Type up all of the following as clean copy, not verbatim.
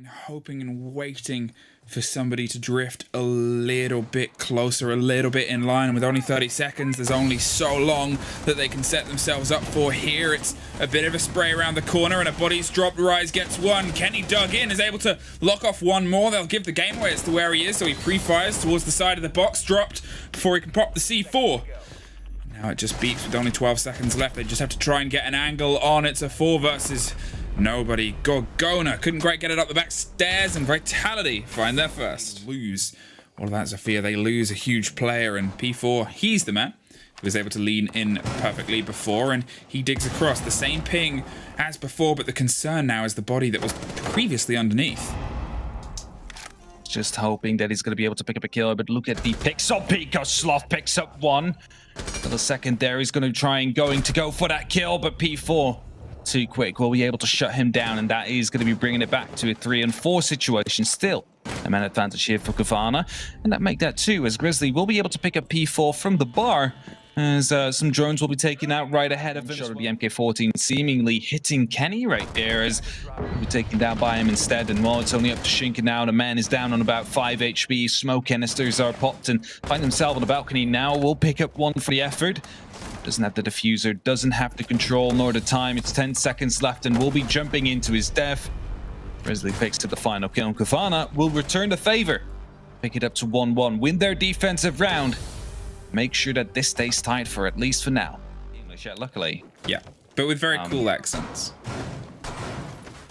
hoping and waiting for somebody to drift a little bit closer, a little bit in line. And with only 30 seconds, there's only so long that they can set themselves up for here. It's a bit of a spray around the corner and a body's dropped. Rise gets one. Kenny dug in, is able to lock off one more. They'll give the game away as to where he is, so he pre-fires towards the side of the box, dropped before he can pop the C4. Now it just beeps with only 12 seconds left. They just have to try and get an angle on. It's a 4 versus nobody. Gorgona couldn't quite get it up the back stairs, and Vitality find their first. Lose. All of that, Zofia. They lose a huge player, and P4, he's the man who was able to lean in perfectly before, and he digs across. The same ping as before, but the concern now is the body that was previously underneath. Just hoping that he's going to be able to pick up a kill, but look at the picks up. Because Sloth picks up one. For the second there, he's going to try and go for that kill, but P4 too quick will be able to shut him down, and that is going to be bringing it back to a 3 and 4 situation. Still a man advantage here for Cowana, and that make that 2 as Grizzly will be able to pick up P4 from the bar, as some drones will be taken out right ahead of him. Shot of the MK14 seemingly hitting Kenny right there, as he'll be taken down by him instead. And while it's only up to Shinka now, the man is down on about 5 HP. Smoke canisters are popped and find himself on the balcony now. Will pick up one for the effort. Doesn't have the diffuser, doesn't have the control nor the time. It's 10 seconds left and will be jumping into his death. Grizzly picks to the final kill, and Cowana will return the favor. Pick it up to 1-1, win their defensive round. Make sure that this stays tight for at least for now. English, yeah, luckily. Yeah, but with very cool accents.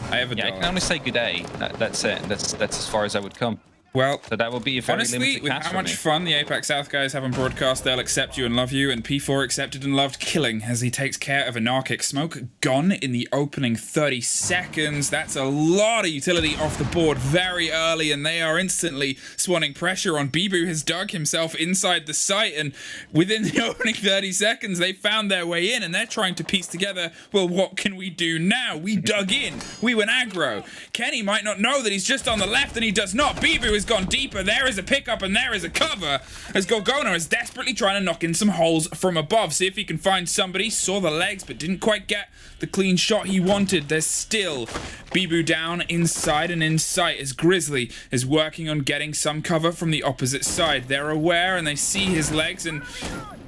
I have a I can only say good day. That's it. That's as far as I would come. Well, so that would be a very honestly, limited with cast how much fun the Apex South guys have on broadcast, they'll accept you and love you, and P4 accepted and loved killing as he takes care of Anarchic. Smoke gone in the opening 30 seconds. That's a lot of utility off the board very early, and they are instantly swanning pressure on. Bibu has dug himself inside the site, and within the opening 30 seconds, they found their way in, and they're trying to piece together, well, what can we do now? We dug in. We went aggro. Kenny might not know that he's just on the left, and he does not. Bibu is gone deeper. There is a pickup and there is a cover, as Gorgona is desperately trying to knock in some holes from above. See if he can find somebody. Saw the legs but didn't quite get the clean shot he wanted. There's still Bibu down inside and in sight, as Grizzly is working on getting some cover from the opposite side. They're aware and they see his legs, and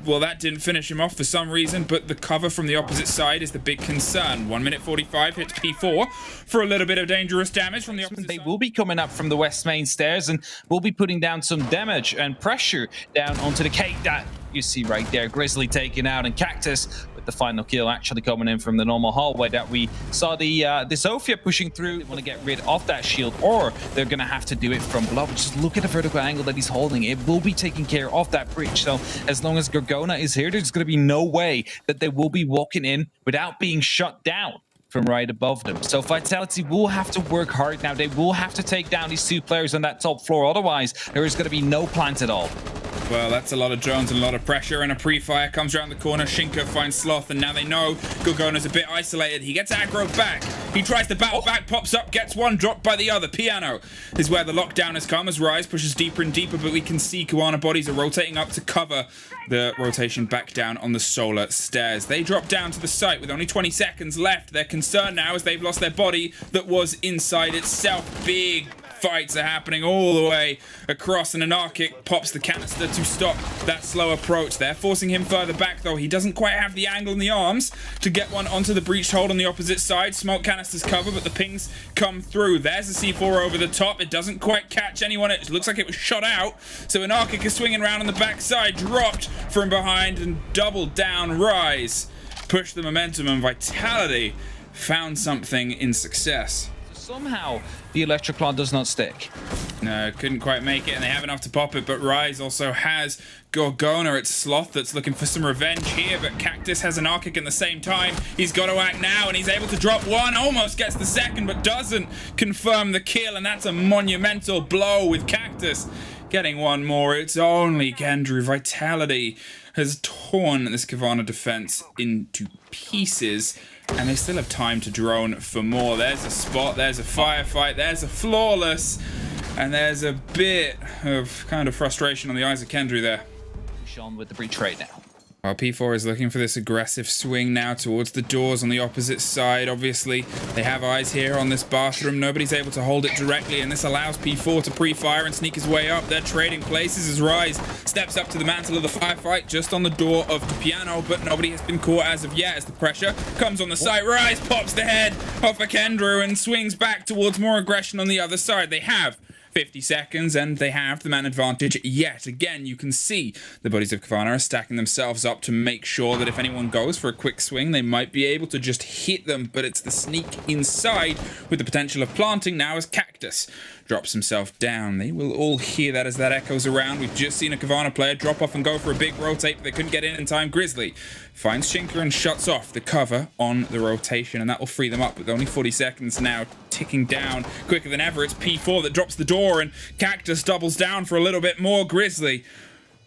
well, that didn't finish him off for some reason, but the cover from the opposite side is the big concern. 1 minute 45 hits P4 for a little bit of dangerous damage from the opposite side. They will be coming up from the west main stairs and will be putting down some damage and pressure down onto the cake that you see right there. Grizzly taken out, and Cactus with the final kill actually coming in from the normal hallway that we saw the Zofia pushing through. They want to get rid of that shield, or they're going to have to do it from below. Just look at the vertical angle that he's holding. It will be taking care of that breach. So as long as Gorgona is here, there's going to be no way that they will be walking in without being shut down from right above them. So Vitality will have to work hard now. They will have to take down these 2 players on that top floor. Otherwise, there is going to be no plant at all. Well, that's a lot of drones and a lot of pressure, and a pre-fire comes around the corner. Shinka finds Sloth, and now they know Gorgona's a bit isolated. He gets aggro back. He tries to battle back, pops up, gets one, dropped by the other. Piano is where the lockdown has come as Rise pushes deeper and deeper, but we can see Cowana bodies are rotating up to cover the rotation back down on the solar stairs. They drop down to the site with only 20 seconds left. Their concern now is they've lost their body that was inside itself. Big fights are happening all the way across, and Anarchic pops the canister to stop that slow approach. They're forcing him further back, though. He doesn't quite have the angle in the arms to get one onto the breached hold on the opposite side. Smoke canisters cover, but the pings come through. There's the C4 over the top. It doesn't quite catch anyone. It looks like it was shot out. So Anarchic is swinging around on the backside, dropped from behind, and doubled down. Rise push the momentum, and Vitality found something in success. Somehow the Electroclaw does not stick. No, couldn't quite make it, and they have enough to pop it, but Rise also has Gorgona. It's Sloth that's looking for some revenge here, but Cactus has Anarchic in the same time. He's got to act now, and he's able to drop one, almost gets the second, but doesn't confirm the kill, and that's a monumental blow with Cactus getting one more. It's only Gendry. Vitality has torn this Cowana defense into pieces, and they still have time to drone for more. There's a spot, there's a firefight, there's a flawless, and there's a bit of kind of frustration on the eyes of Kendry there. Sean with the breach right now. While P4 is looking for this aggressive swing now towards the doors on the opposite side. Obviously, they have eyes here on this bathroom. Nobody's able to hold it directly, and this allows P4 to pre-fire and sneak his way up. They're trading places as Rise steps up to the mantle of the firefight just on the door of the piano, but nobody has been caught as of yet as the pressure comes on the site. Rise pops the head off of Kendrew and swings back towards more aggression on the other side. They have 50 seconds, and they have the man advantage yet again. You can see the bodies of Cowana are stacking themselves up to make sure that if anyone goes for a quick swing, they might be able to just hit them, but it's the sneak inside with the potential of planting now as Cactus drops himself down. They will all hear that as that echoes around. We've just seen a Cowana player drop off and go for a big rotate, but they couldn't get in time. Grizzly finds Shinka and shuts off the cover on the rotation, and that will free them up with only 40 seconds now, ticking down quicker than ever. It's P4 that drops the door, and Cactus doubles down for a little bit more. Grizzly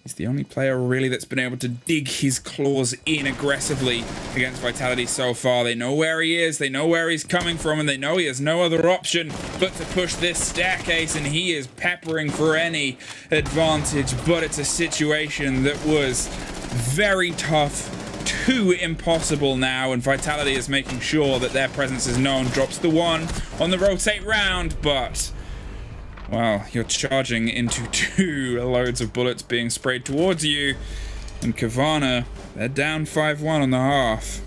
is the only player really that's been able to dig his claws in aggressively against Vitality so far. They know where he is, they know where he's coming from, and they know he has no other option but to push this staircase, and he is peppering for any advantage, but it's a situation that was very tough, too impossible now, and Vitality is making sure that their presence is known. Drops the one on the rotate round, but well, you're charging into two loads of bullets being sprayed towards you, and Cowana, they're down 5-1 on the half.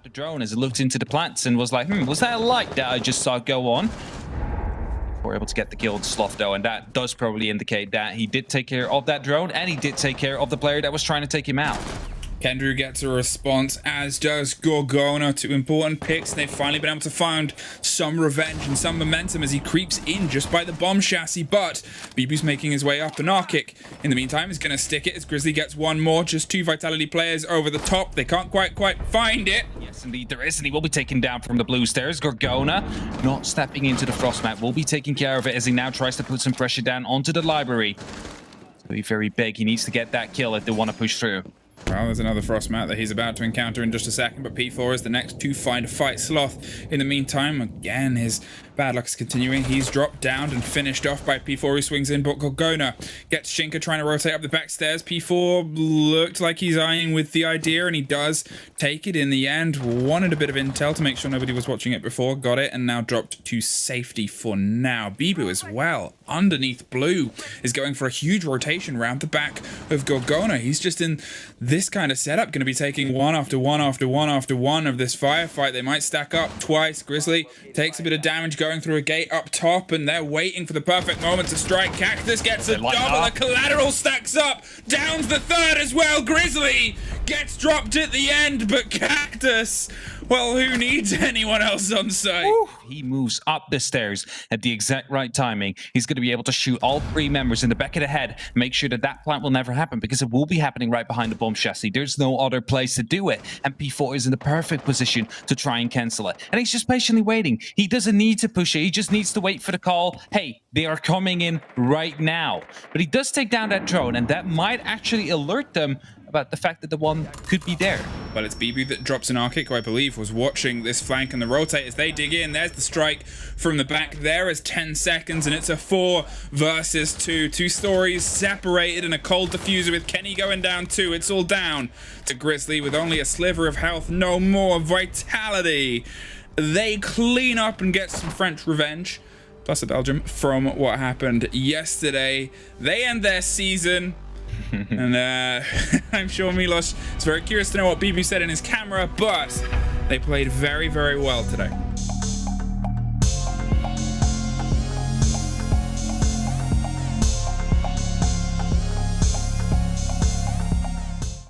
The drone as it looked into the plants and was like, was that a light that I just saw go on? We're able to get the kill on Sloth though, and that does probably indicate that he did take care of that drone, and he did take care of the player that was trying to take him out. Kendrew gets a response, as does Gorgona. Two important picks. They've finally been able to find some revenge and some momentum as he creeps in just by the bomb chassis, but BB's making his way up. Anarchic, in the meantime, is going to stick it as Grizzly gets one more. Just two Vitality players over the top. They can't quite find it. Yes, indeed there is, and he will be taken down from the blue stairs. Gorgona, not stepping into the frost mat, will be taking care of it as he now tries to put some pressure down onto the library. It's going to be very big. He needs to get that kill if they want to push through. Well, there's another frost mat that he's about to encounter in just a second, but P4 is the next to find a fight. Sloth, in the meantime, again, his bad luck is continuing. He's dropped down and finished off by P4, who swings in, but Gorgona gets Shinka trying to rotate up the back stairs. P4 looked like he's eyeing with the idea, and he does take it in the end. Wanted a bit of intel to make sure nobody was watching it before, got it, and now dropped to safety for now. Bibu as well, underneath blue, is going for a huge rotation around the back of Gorgona. He's just in this kind of setup, going to be taking one after one after one after one of this firefight. They might stack up twice. Grizzly takes a bit of damage going through a gate up top, and they're waiting for the perfect moment to strike. Cactus gets a double. The collateral stacks up. Downs the third as well. Grizzly gets dropped at the end, but Cactus, well, who needs anyone else on site? Woo. He moves up the stairs at the exact right timing. He's going to be able to shoot all three members in the back of the head, make sure that that plant will never happen, because it will be happening right behind the bomb chassis. There's no other place to do it, and P4 is in the perfect position to try and cancel it. And he's just patiently waiting. He doesn't need to push it. He just needs to wait for the call. Hey, they are coming in right now. But he does take down that drone, and that might actually alert them about the fact that the one could be there. Well, it's BB that drops Anarchic, who I believe was watching this flank and the rotate as they dig in. There's the strike from the back. There is 10 seconds, and it's a 4 versus 2. Two stories separated, and a cold diffuser with Kenny going down too. It's all down to Grizzly with only a sliver of health, no more Vitality. They clean up and get some French revenge, plus a Belgium, from what happened yesterday. They end their season. And I'm sure Milos is very curious to know what BB said in his camera, but they played very, very well today.